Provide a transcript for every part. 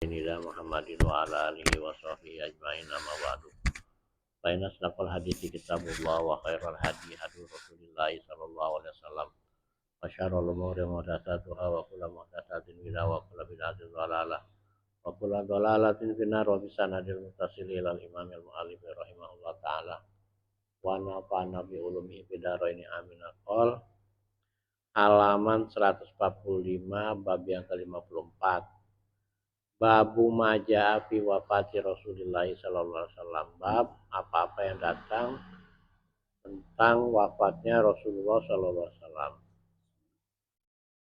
Ila Muhammadin wa ala alihi wa sahbihi ajma'in amma ba'du. Fa inna asdaqal hadithi kitabullah wa khairal hadi hadi Rasulillah sallallahu alaihi wasallam. Wa syarrul umuri muhdatsatuha wa kullu muhdatsatin bid'ah wa kullu bid'atin dhalalah. Wa kullu dhalalatin finnar wa bisanadil muttasil ila al-imam al-mu'allif rahimahullah taala. Wa nafa'ana bi ulumi bidaraini amin. Qol halaman 145 bab yang ke-54. Babu maja fi wafati Rasulullah sallallahu alaihi wasallam. Bab apa-apa yang datang tentang wafatnya Rasulullah sallallahu alaihi wasallam.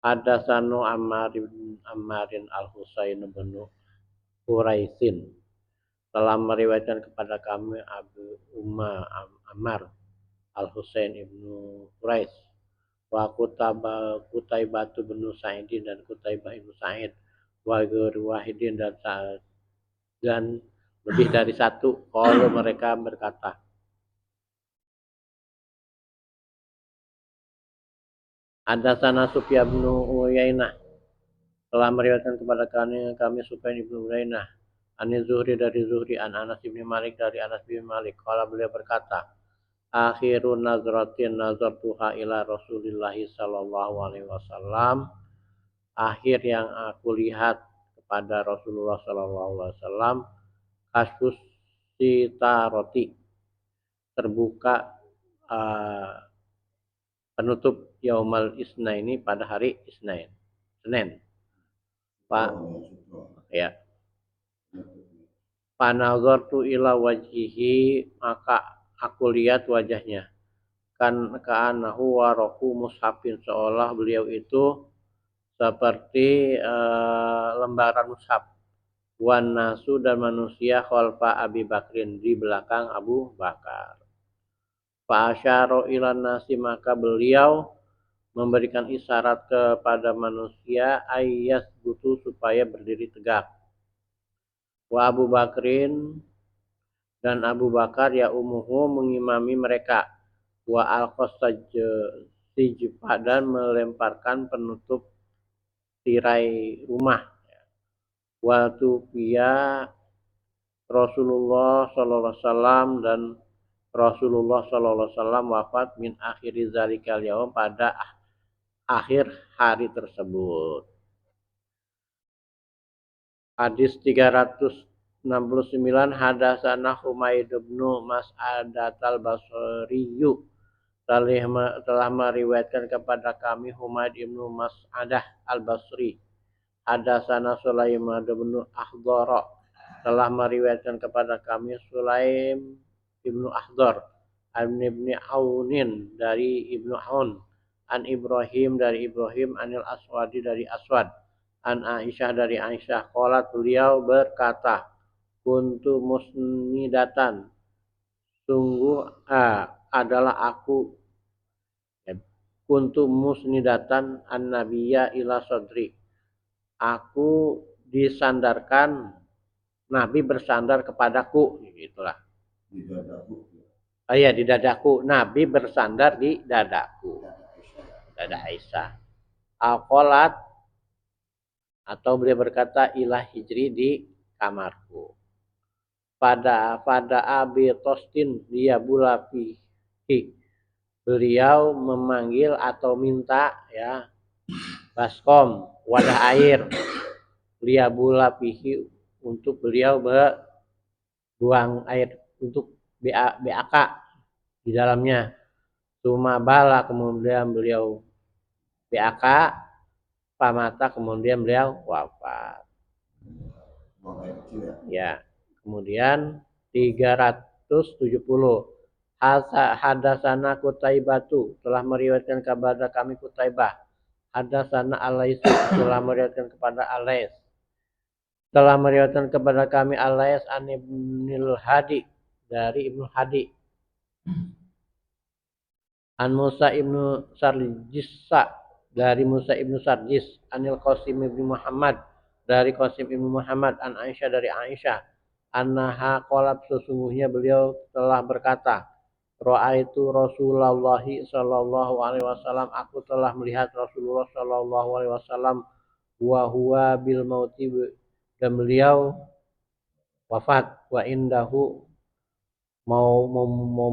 Hadatsanu Ammarin Al-Husain bin Quraisin telah meriwayatkan kepada kami Abu Ammar Al-Husain ibnu Quraish wa Kutaibah bin Sa'id dan Kutaibah ibnu Sa'id wa wahidin dan lebih dari satu. Kalau mereka berkata, hadatsana Sufyan bin Uyainah telah meriwayatkan kepada kami Sufyan bin Uyainah an Zuhri dari Zuhri an Anas bin Malik dari Anas bin Malik. Kalau beliau berkata, akhirun nazratin nazartuha ila Rasulillah sallallahu alaihi wasallam, akhir yang aku lihat kepada Rasulullah sallallahu alaihi wasallam, kasus sitaroti, terbuka penutup yaumal isnaini pada hari Senin. Pak ya. Panazartu ila wajhihi, maka aku lihat wajahnya. Kan ka'annahu waraku mushafin, seolah beliau itu seperti lembaran mushaf. Wan nasu, dan manusia khalfa Abi Bakrin, di belakang Abu Bakar. Fa asyara ilan nasi, maka beliau memberikan isyarat kepada manusia ayas butuh, supaya berdiri tegak. Wa Abu Bakrin, dan Abu Bakar ya umuhu, mengimami mereka. Wa al-qasajjifah, dan melemparkan penutup tirai rumah. Wa tufiya Rasulullah sallallahu alaihi wasallam, dan Rasulullah sallallahu alaihi wasallam wafat min akhiri zalikal yaum, pada akhir hari tersebut. Hadis 369. Hadatsana Humaid bin Mas'adat al-Basriyu telah meriwayatkan kepada kami Humaid bin Mas'adah al-Basri. Hadatsana Sulaiman bin Ahdhar telah meriwayatkan kepada kami Sulaim bin Ahdhar an Ibnu Aunin dari Ibnu Aun, an Ibrahim dari Ibrahim, anil Aswadi dari Aswad, an Aisyah dari Aisyah. Qalat, beliau berkata, kuntu musnidatan, sungguh adalah aku, kuntu musnidatan an nabiyya ila sadri, aku disandarkan, Nabi bersandar kepadaku, gitulah. Di dadaku. Oh iya, di dadaku. Nabi bersandar di dadaku. Dada Aisyah. Al-Qalat, atau beliau berkata, ilah hijri, di kamarku. Pada Abi Tostin dia bulafihi, beliau memanggil atau minta ya baskom, wadah air, dia bulafihi, untuk beliau buang air, untuk BAK di dalamnya. Cuma bala, kemudian beliau BAK, pamata, kemudian beliau wafat. Ya, kemudian 370. Hadatsana Kutaibatu, telah meriwayatkan kepada kami Kutaibah. Hadatsana Alais, telah meriwayatkan kepada Alais. Telah meriwayatkan kepada kami Alais an Ibnul Hadi, dari Ibnu Hadi. An Musa ibnu Sarjisa, dari Musa ibnu Sarjis. Anil Qasim ibnu Muhammad, dari Qasim ibnu Muhammad. An Aisyah, dari Aisyah. Annaha qalat, sesungguhnya beliau telah berkata, ra'aitu Rasulullah sallallahu alaihi wasallam, aku telah melihat Rasulullah sallallahu alaihi wasallam wa huwa bil mauti, dan beliau wafat. Wa indahu mau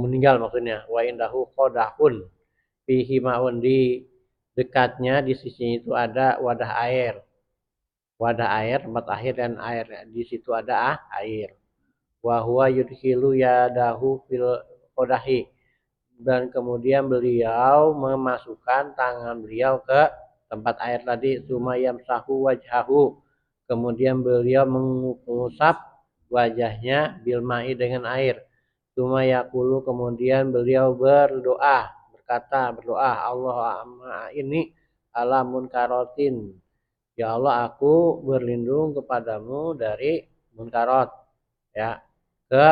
meninggal maksudnya. Wa indahu qadahun fihi ma'un, di dekatnya di sisinya itu ada wadah air. Wadah air, tempat air dan air. Di situ ada air. Wa huwa yudkhilu yadahu fil qadahi, dan kemudian beliau memasukkan tangan beliau ke tempat air tadi. Sumayam sahu wajhahu, kemudian beliau mengusap wajahnya bilma'i dengan air. Sumayakulu, kemudian beliau berdoa Allahumma ini alamun karotin, ya Allah aku berlindung kepadamu dari munkarot, ya, ke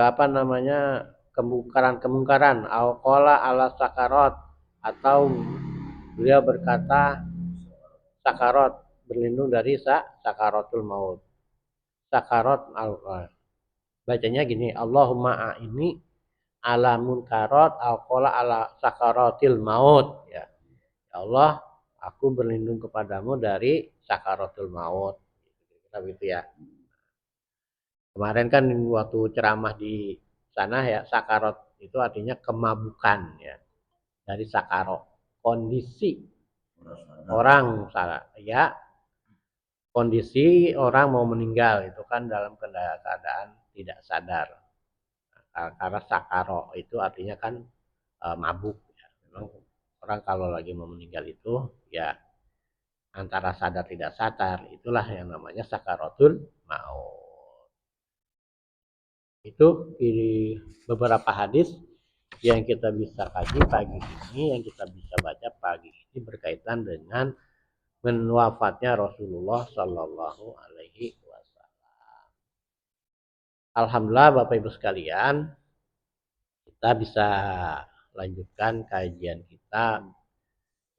apa namanya, kemungkaran auqala ala sakarot, atau beliau berkata sakarot, berlindung dari sakaratul maut. Sakarot bacanya gini, Allahumma ini ala munkarot auqala ala sakaratil maut, ya. Ya Allah, aku berlindung kepadamu dari sakaratul maut. Gitu ya. Kemarin kan waktu ceramah di sana ya, sakarot itu artinya kemabukan, ya. Dari sakarot, kondisi orang ya, kondisi orang mau meninggal itu kan dalam keadaan tidak sadar. Karena sakaro itu artinya kan mabuk, ya. Memang orang kalau lagi mau meninggal itu ya antara sadar tidak sadar, itulah yang namanya sakaratul maut. Itu di beberapa hadis yang kita bisa kaji pagi ini, yang kita bisa baca pagi ini berkaitan dengan wafatnya Rasulullah Shallallahu Alaihi Wasallam. Alhamdulillah Bapak Ibu sekalian, kita bisa lanjutkan kajian kita,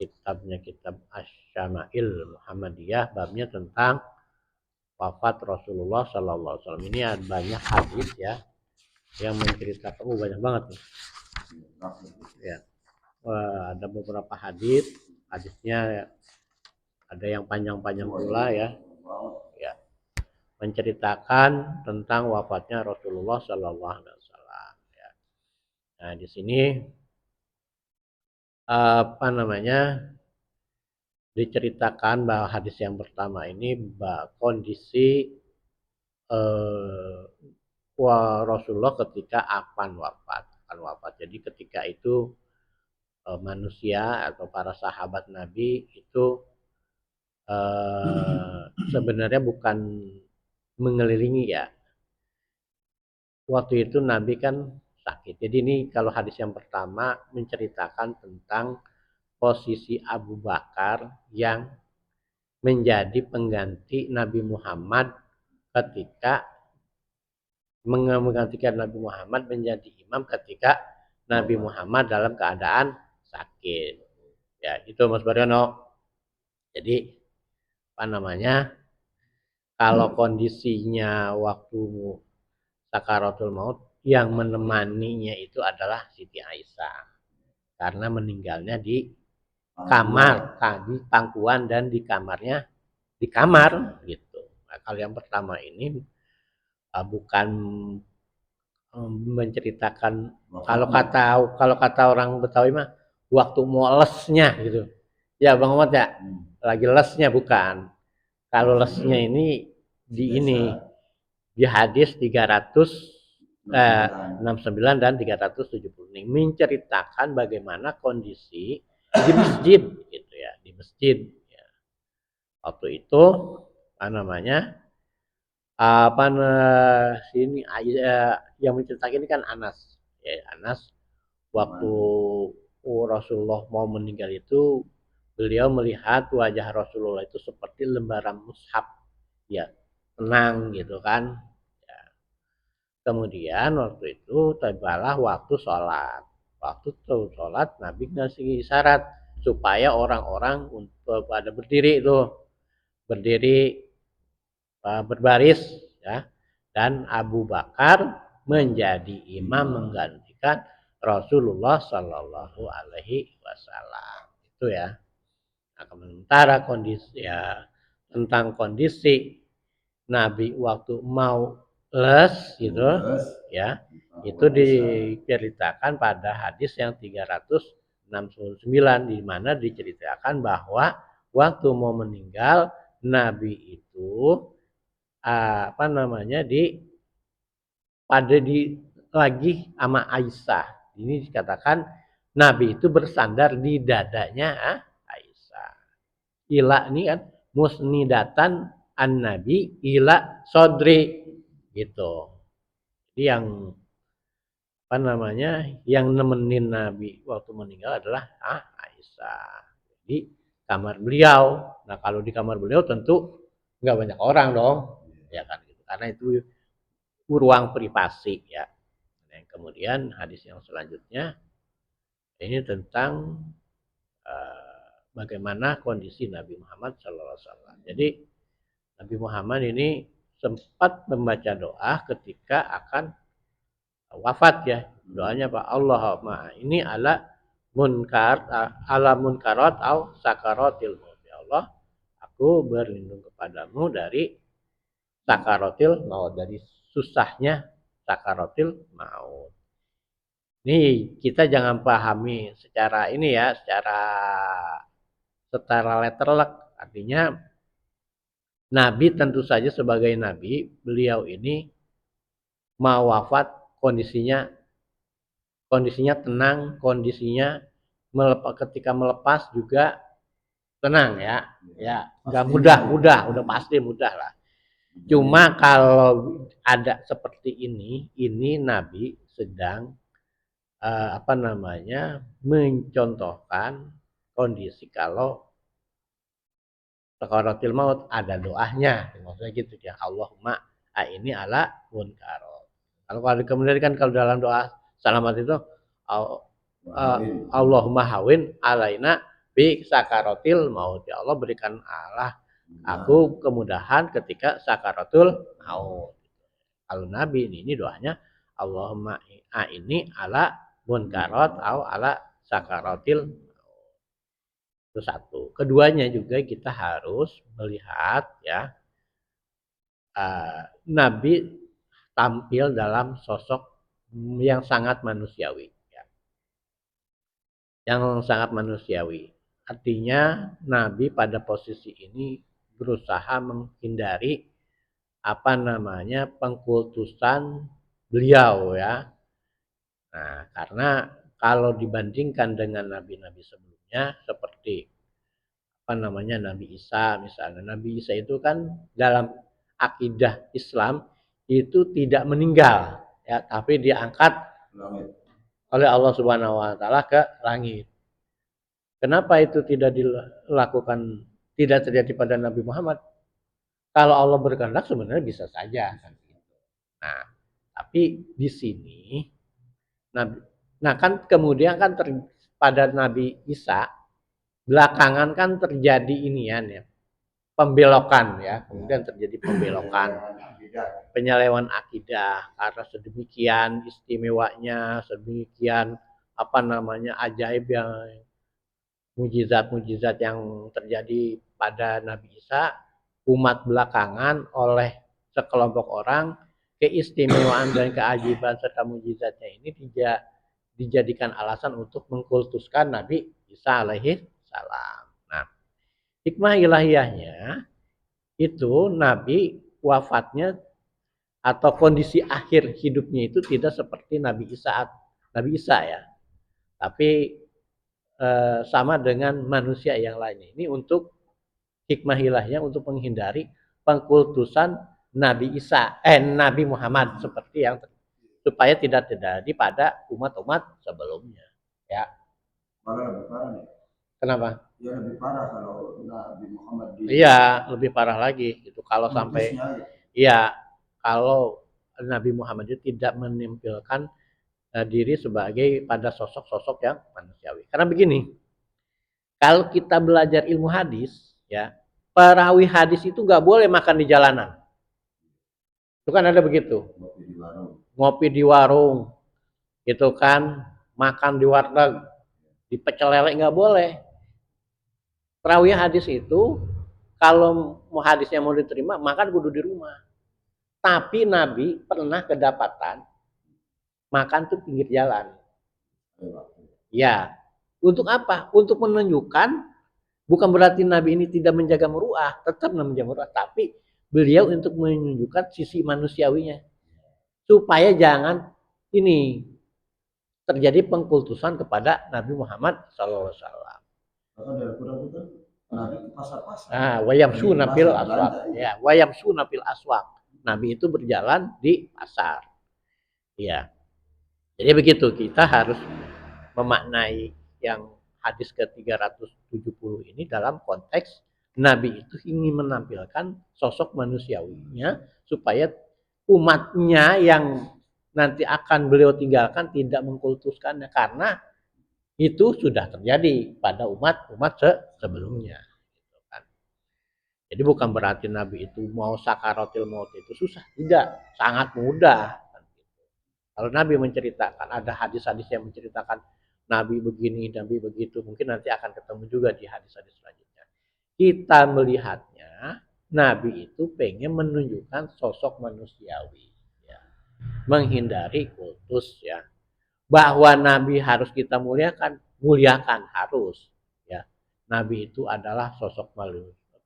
kitabnya kitab Asy-Syama'il Muhammadiyah, babnya tentang wafat Rasulullah Sallallahu Alaihi Wasallam. Ini ada banyak hadis ya yang menceritakan, banyak banget nih. Ya, ada beberapa hadisnya ya, ada yang panjang-panjang pula ya, ya, menceritakan tentang wafatnya Rasulullah Sallallahu Alaihi Wasallam. Ya. Nah di sini apa namanya, diceritakan bahwa hadis yang pertama ini kondisi Rasulullah ketika akan wafat. Jadi ketika itu manusia atau para sahabat Nabi itu sebenarnya bukan mengelilingi ya. Waktu itu Nabi kan sakit. Jadi ini kalau hadis yang pertama menceritakan tentang posisi Abu Bakar yang menjadi pengganti Nabi Muhammad ketika menggantikan Nabi Muhammad menjadi imam ketika Nabi Muhammad dalam keadaan sakit. Ya, itu Mas Baryono. Jadi apa namanya? Kalau kondisinya waktu sakaratul maut, yang menemaninya itu adalah Siti Aisyah. Karena meninggalnya di kamar, di pangkuan dan di kamarnya, di kamar gitu. Nah, kalau yang pertama ini bukan menceritakan, kalau kata orang Betawi mah waktu mau lesnya gitu. Ya Bang Ahmad ya, lagi lesnya bukan. Kalau lesnya ini di hadis 369 dan 370 ini menceritakan bagaimana kondisi di masjid gitu ya, di masjid ya. Waktu itu sini yang menceritakan ini kan Anas ya. Anas waktu Rasulullah mau meninggal itu, beliau melihat wajah Rasulullah itu seperti lembaran mushaf ya, tenang gitu kan ya. Kemudian waktu itu tibalah waktu sholat. Nabi ngasih isyarat supaya orang-orang untuk pada berdiri itu, berbaris ya, dan Abu Bakar menjadi imam menggantikan Rasulullah Shallallahu Alaihi Wasallam itu ya. Nah, sementara kondisi ya, tentang kondisi Nabi waktu mau les gitu ya, itu diceritakan pada hadis yang 369 di mana diceritakan bahwa waktu mau meninggal Nabi itu apa namanya lagi sama Aisyah. Ini dikatakan Nabi itu bersandar di dadanya Aisyah. Ila ini kan musnidatan an Nabi ila sodri gitu. Jadi yang apa namanya yang nemenin Nabi waktu meninggal adalah Aisyah. Jadi kamar beliau. Nah kalau di kamar beliau tentu nggak banyak orang dong, ya kan gitu. Karena itu ruang privasi ya. Dan kemudian hadis yang selanjutnya ini tentang bagaimana kondisi Nabi Muhammad SAW. Jadi Nabi Muhammad ini sempat membaca doa ketika akan wafat ya. Doanya Pak Allahumma ini ala munkarat au sakaratil maut. Ya Allah, aku berlindung kepadamu dari sakaratil maut, dari susahnya sakaratil maut. Nih kita jangan pahami secara ini ya, secara letterlek. Artinya Nabi tentu saja sebagai Nabi, beliau ini mau wafat kondisinya tenang, kondisinya ketika melepas juga tenang ya, nggak mudah, udah pasti mudah lah. Cuma kalau ada seperti ini Nabi sedang apa namanya mencontohkan kondisi kalau sakaratil maut ada doanya, maksudnya gitu ya. Allahumma ini ala munkarot. Kalau kemudian kan kalau dalam doa selamat itu Allahumma hawin alaina bi sakaratil maut. Ya Allah berikan Allah aku kemudahan ketika sakaratul maut. Kalau Nabi ini doanya Allahumma ini ala munkarot atau ala sakaratil. Itu satu. Keduanya juga kita harus melihat ya Nabi tampil dalam sosok yang sangat manusiawi ya. Yang sangat manusiawi. Artinya Nabi pada posisi ini berusaha menghindari apa namanya pengkultusan beliau ya. Nah, karena kalau dibandingkan dengan nabi-nabi sebelumnya seperti apa namanya Nabi Isa misalnya. Nabi Isa itu kan dalam akidah Islam itu tidak meninggal ya, tapi diangkat oleh Allah Subhanahu wa taala ke langit. Kenapa itu tidak dilakukan, tidak terjadi pada Nabi Muhammad? Kalau Allah berkehendak sebenarnya bisa saja. Nah, tapi di sini Nabi, nah kan kemudian kan pada Nabi Isa belakangan kan terjadi inian ya, pembelokan ya, kemudian terjadi pembelokan, penyelewengan akidah karena sedemikian istimewanya, sedemikian apa namanya ajaib yang mujizat-mujizat yang terjadi pada Nabi Isa, umat belakangan oleh sekelompok orang keistimewaan dan keajaiban serta mujizatnya ini dijadikan alasan untuk mengkultuskan Nabi Isa alaihi salam. Nah, hikmah ilahiyahnya itu Nabi wafatnya atau kondisi akhir hidupnya itu tidak seperti Nabi Isa ya, tapi sama dengan manusia yang lainnya. Ini untuk hikmah ilahiyah untuk menghindari pengkultusan Nabi Nabi Muhammad seperti yang supaya tidak terjadi pada umat-umat sebelumnya. Ya. Malah lebih parah nih. Kenapa? Ya lebih parah kalau Nabi Muhammad Iya, lebih parah lagi itu kalau sampai iya, kalau Nabi Muhammad itu tidak menimpilkan diri sebagai pada sosok-sosok yang manusiawi. Karena begini, kalau kita belajar ilmu hadis, ya perawi hadis itu nggak boleh makan di jalanan. Itu kan ada begitu. Ngopi di warung, gitu kan, makan di warteg, di pecel lele nggak boleh. Perawi hadis itu Kalau mau hadisnya mau diterima, makan kudu di rumah. Tapi Nabi pernah kedapatan makan tuh pinggir jalan. Ya, untuk apa? Untuk menunjukkan bukan berarti Nabi ini tidak menjaga muruah, tetap menjaga muruah, tapi beliau untuk menunjukkan sisi manusiawinya supaya jangan ini terjadi pengkultusan kepada Nabi Muhammad SAW. Bahkan dari Quran itu Nabi ke pasar-pasar. Nah, wayam sunapil aswak. Ya, wayam sunapil aswak. Nabi itu berjalan di pasar. Ya. Jadi begitu, kita harus memaknai yang hadis ke-370 ini dalam konteks Nabi itu ingin menampilkan sosok manusiawinya supaya umatnya yang nanti akan beliau tinggalkan tidak mengkultuskannya, karena itu sudah terjadi pada umat-umat sebelumnya. Jadi bukan berarti Nabi itu mau sakaratil maut itu susah, tidak, sangat mudah. Kalau Nabi menceritakan, ada hadis-hadis yang menceritakan Nabi begini, Nabi begitu, mungkin nanti akan ketemu juga di hadis-hadis selanjutnya. Kita melihatnya, Nabi itu pengen menunjukkan sosok manusiawi, ya. Menghindari kultus, ya. Bahwa Nabi harus kita muliakan, muliakan harus, ya. Nabi itu adalah sosok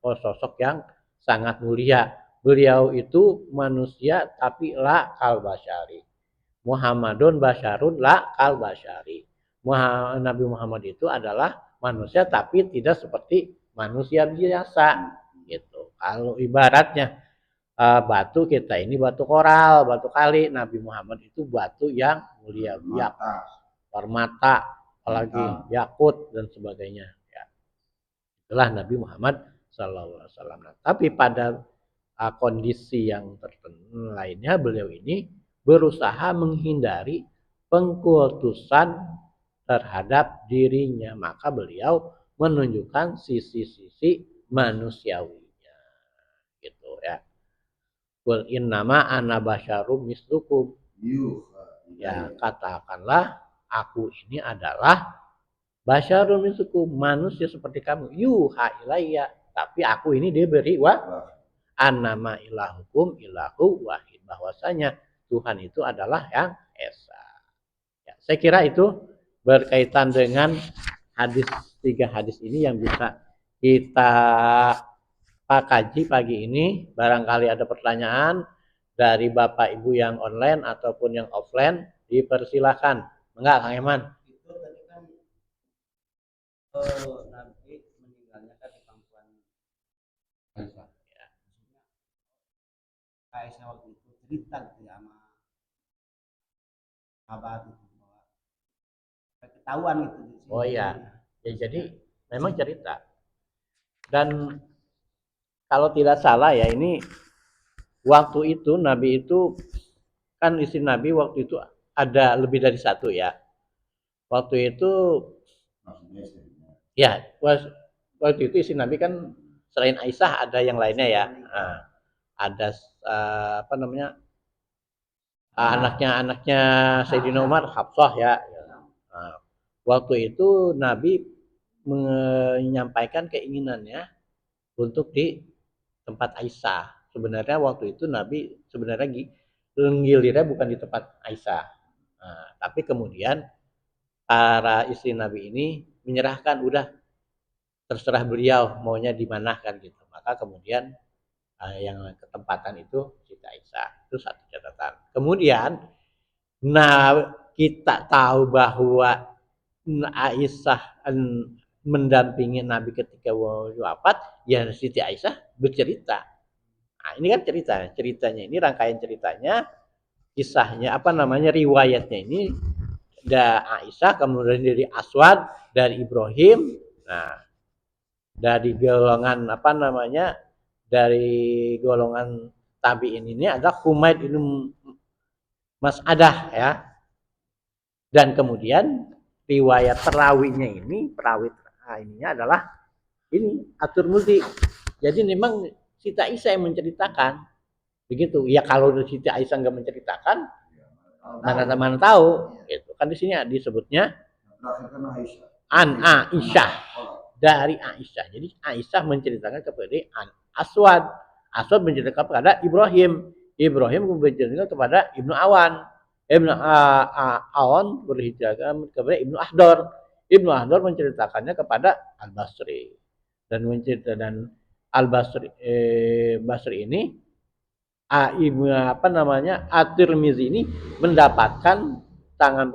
sosok yang sangat mulia. Beliau itu manusia tapi la kal basyari. Muhammadun basyarun la kal basyari. Nabi Muhammad itu adalah manusia tapi tidak seperti manusia biasa gitu. Kalau ibaratnya batu, kita ini batu koral, batu kali, Nabi Muhammad itu batu yang mulia, permata, apalagi yakut dan sebagainya. Ya. Itulah Nabi Muhammad SAW. Tapi pada kondisi yang tertentu lainnya, beliau ini berusaha menghindari pengkultusan terhadap dirinya, maka beliau menunjukkan sisi-sisi manusiawinya, gitu ya. Qul innama ana basyarum mislukum. Ya, katakanlah aku ini adalah basyarum mislukum, manusia seperti kamu. Yuha ilayya, tapi aku ini diberi annama ilahukum ilahu wahid, bahwasanya Tuhan itu adalah yang esa. Ya, saya kira itu berkaitan dengan tiga hadis ini yang bisa kita kaji pagi ini. Barangkali ada pertanyaan dari Bapak Ibu yang online ataupun yang offline, dipersilakan. Enggak, Kang Eman? Itu tadi kan Nabi meninggalnya kan di pangkuan Aisyah. Ya. Aisyah waktu itu cerita gitu ya sama sahabat itu bahwa ketahuan gitu. Oh iya, ya, jadi memang cerita. Dan kalau tidak salah ya, ini waktu itu Nabi itu kan istri Nabi waktu itu ada lebih dari satu ya. Waktu itu ya, waktu itu istri Nabi kan selain Aisyah ada yang lainnya ya. Nah, ada apa namanya, anaknya Sayyidina Umar, Hafsah ya. Nah, waktu itu Nabi menyampaikan keinginannya untuk di tempat Aisyah. Sebenarnya waktu itu Nabi sebenarnya gilirnya bukan di tempat Aisyah. Nah, tapi kemudian para istri Nabi ini menyerahkan, udah terserah beliau maunya di mana kan gitu. Maka kemudian yang ketempatan itu Siti Aisyah. Itu satu catatan. Kemudian kita tahu bahwa Aisyah mendampingi Nabi ketika wafat, ya Siti Aisyah bercerita. Nah, ini kan ceritanya ini, rangkaian ceritanya, kisahnya apa namanya, riwayatnya ini dari Aisyah, kemudian dari Aswad, dari Ibrahim. Nah, dari golongan apa namanya, dari golongan tabi'in ini ada Humaid bin Mas'adah ya. Dan kemudian riwayat perawinya ini, ininya adalah ini At-Tirmidzi. Jadi memang Siti Aisyah yang menceritakan begitu. Ya kalau Siti Aisyah nggak menceritakan, mana tahu gitu kan. Di sini disebutnya an Aisyah, dari Aisyah. Jadi Aisyah menceritakan kepada Aswad. Aswad menceritakan kepada Ibrahim. Ibrahim menceritakan kepada Ibnu Awan. Ibnu Awan berceritakan kepada Ibnu Ahdar. Ibnu Ahdar menceritakannya kepada Al Basri. Dan Al Basri Basri ini At-Tirmizi ini mendapatkan tangan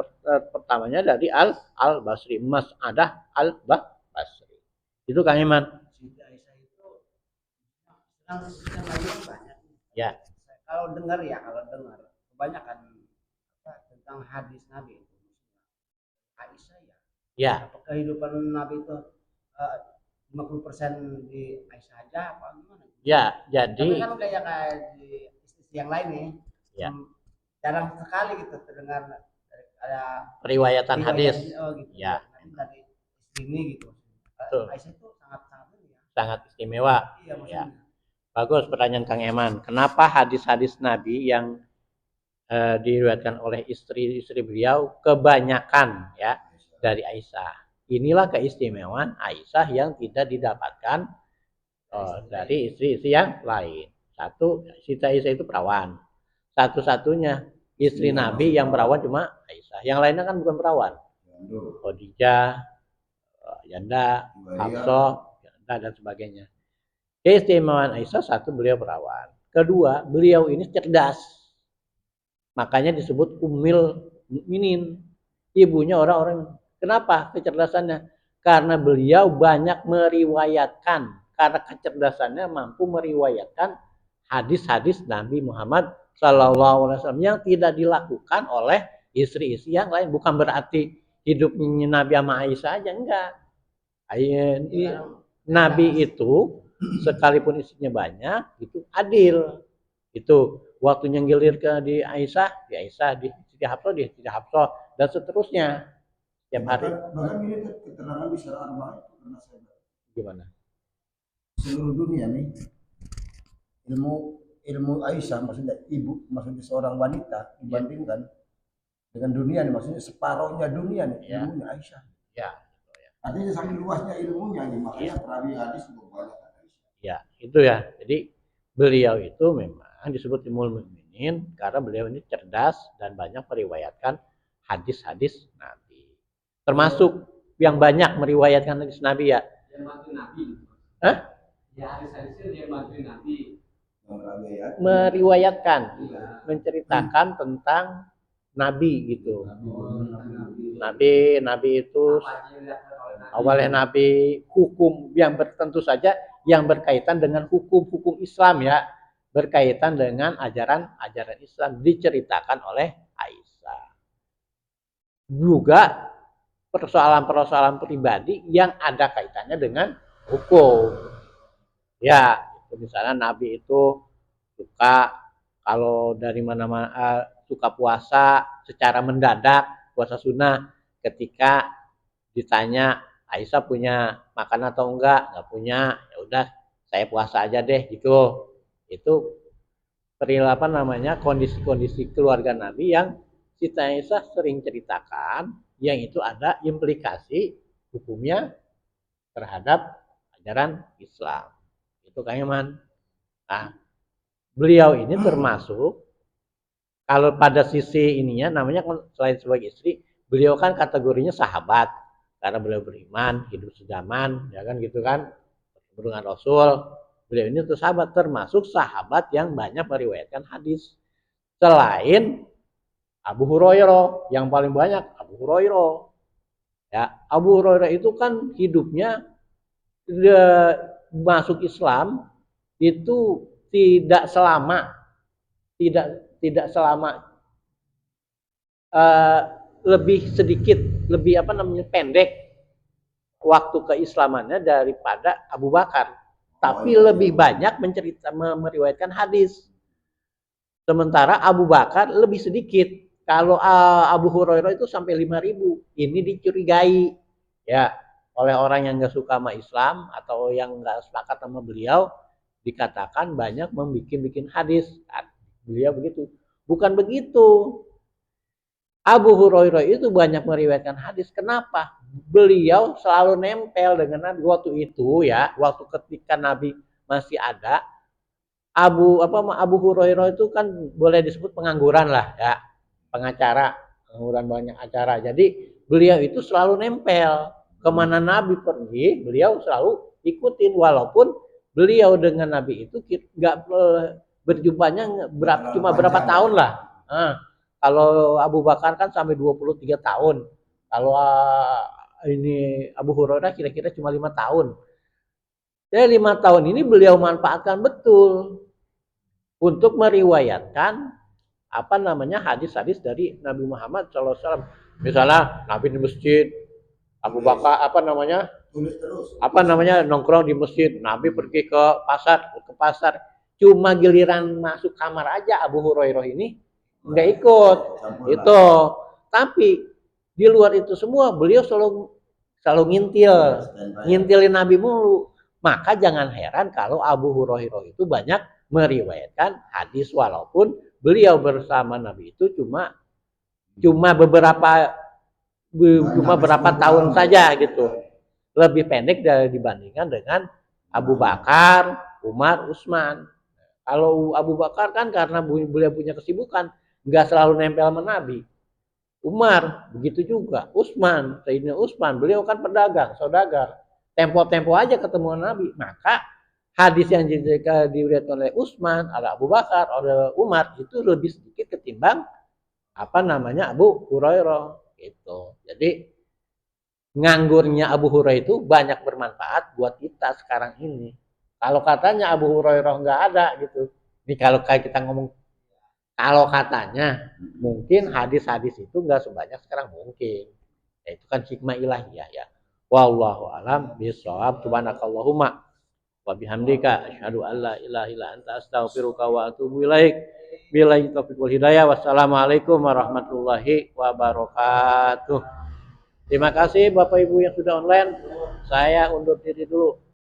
pertamanya dari Al Basri, Mas'adah Al Basri. Itu Kang Iman. Siti Aisyah itu yang banyak. Ya. Kalau dengar kebanyakan tentang hadis Nabi itu Aisyah ya. Ya. Apakah kehidupan Nabi itu 50% di Aisyah aja apa gimana? Ya, jadi tapi kan kayak di istri yang lain nih. Ya. Jarang sekali gitu terdengar ada riwayatan hadis. Gitu. Ya. Nanti dari istri ini gitu. Aisyah itu sangat istimewa. Iya, ya. Bagus pertanyaan Kang Eman. Kenapa hadis-hadis Nabi yang diriwayatkan oleh istri-istri beliau kebanyakan ya dari Aisyah? Inilah keistimewaan Aisyah yang tidak didapatkan dari istri-istri yang lain. Satu, Siti Aisyah itu perawan. Satu-satunya istri Nabi yang perawan cuma Aisyah. Yang lainnya kan bukan perawan. Khadijah, Janda, Hafsah, Janda dan sebagainya. Keistimewaan Aisyah satu, beliau perawan. Kedua, beliau ini cerdas. Makanya disebut Ummul Mukminin. Ibunya orang-orang. Kenapa kecerdasannya? Karena beliau banyak meriwayatkan. Karena kecerdasannya mampu meriwayatkan hadis-hadis Nabi Muhammad SAW yang tidak dilakukan oleh istri-istri yang lain. Bukan berarti hidupnya Nabi sama Aisyah aja, enggak. Nabi itu sekalipun istrinya banyak, itu adil. Itu waktunya ngilir ke di Aisyah, di Siti Hafsah, dan seterusnya. Tiap hari. Bahkan ini keterangan di Syarah Arba'ah itu pernah saya baca. Gimana? Seluruh dunia nih ilmu Aisyah, maksudnya seorang wanita dibandingkan dengan dunia nih, maksudnya separuhnya dunia nih ilmunya Aisyah. Ya. Artinya sampai luasnya ilmunya nih, makanya perawi hadis juga banyak Aisyah. Ya, itu ya. Jadi beliau itu memang disebut Ummul Mukminin karena beliau ini cerdas dan banyak meriwayatkan hadis-hadis Nabi. Termasuk yang banyak meriwayatkan hadis Nabi ya. Yang bantu Nabi. Hah? Ya hadis-hadisnya yang bantu Nabi. Meriwayatkan, menceritakan tentang Nabi gitu. Nabi itu awalnya Nabi, hukum yang tentu saja yang berkaitan dengan hukum-hukum Islam ya, berkaitan dengan ajaran Islam diceritakan oleh Aisyah. Juga persoalan-persoalan pribadi yang ada kaitannya dengan hukum. Ya, misalnya Nabi itu suka kalau dari mana-mana suka puasa secara mendadak, puasa sunnah. Ketika ditanya Aisyah punya makan atau enggak punya, ya udah saya puasa aja deh gitu. Itu kondisi-kondisi keluarga Nabi yang Siti Aisyah sering ceritakan, yang itu ada implikasi hukumnya terhadap ajaran Islam. Itu Kang Iman. Nah, beliau ini termasuk kalau pada sisi ininya namanya selain sebagai istri, beliau kan kategorinya sahabat karena beliau beriman, hidup sejaman, ya kan gitu kan, dengan Rasul. Beliau ini tuh sahabat, termasuk sahabat yang banyak meriwayatkan hadis. Selain Abu Hurairah, yang paling banyak Abu Hurairah. Ya, Abu Hurairah itu kan hidupnya masuk Islam itu tidak selama lebih sedikit, lebih pendek waktu keislamannya daripada Abu Bakar, tapi lebih banyak meriwayatkan hadis. Sementara Abu Bakar lebih sedikit. Kalau Abu Hurairah itu sampai 5.000. Ini dicurigai ya oleh orang yang nggak suka sama Islam atau yang nggak sepakat sama beliau, dikatakan banyak membikin hadis. Beliau begitu. Bukan begitu. Abu Hurairah itu banyak meriwayatkan hadis. Kenapa? Beliau selalu nempel dengan Nabi waktu itu ya, waktu ketika Nabi masih ada. Abu Hurairah itu kan boleh disebut pengangguran lah ya, pengacara, pengangguran banyak acara. Jadi beliau itu selalu nempel kemana Nabi pergi, beliau selalu ikutin walaupun beliau dengan Nabi itu nggak berjumpanya cuma berapa tahun lah. Kalau Abu Bakar kan sampai 23 tahun. Kalau ini Abu Hurairah kira-kira cuma 5 tahun. Jadi 5 tahun ini beliau manfaatkan betul untuk meriwayatkan hadis-hadis dari Nabi Muhammad SAW. Misalnya Nabi di masjid, Abu Bakar nongkrong di masjid, Nabi pergi ke pasar. Cuma giliran masuk kamar aja Abu Hurairah ini nggak ikut. Itu. Tapi di luar itu semua beliau selalu ngintilin Nabi mulu. Maka jangan heran kalau Abu Hurairah itu banyak meriwayatkan hadis walaupun beliau bersama Nabi itu cuma beberapa tahun saja gitu. Lebih pendek dibandingkan dengan Abu Bakar, Umar, Utsman. Kalau Abu Bakar kan karena beliau punya kesibukan, nggak selalu nempel sama Nabi. Umar begitu juga, Sayyidina Utsman, beliau kan pedagang, saudagar. Tempo-tempo aja ketemu Nabi. Maka hadis yang diriwayatkan oleh Utsman, oleh Abu Bakar, oleh Umar itu lebih sedikit ketimbang Abu Hurairah gitu. Jadi nganggurnya Abu Hurairah itu banyak bermanfaat buat kita sekarang ini. Kalau katanya Abu Hurairah nggak ada gitu. Ini kalau kayak kita ngomong kalau katanya mungkin hadis-hadis itu nggak sebanyak sekarang mungkin. Ya, itu kan hikmah ilahiyah ya. Wallahu alam bishawab. Subhanakallahumma wa bihamdika asyhadu an la ilaha illa anta astaghfiruka wa atubu ilaik. Billahi taufiq wal hidayah. Wassalamualaikum warahmatullahi wabarakatuh. Terima kasih Bapak Ibu yang sudah online. Saya undur diri dulu.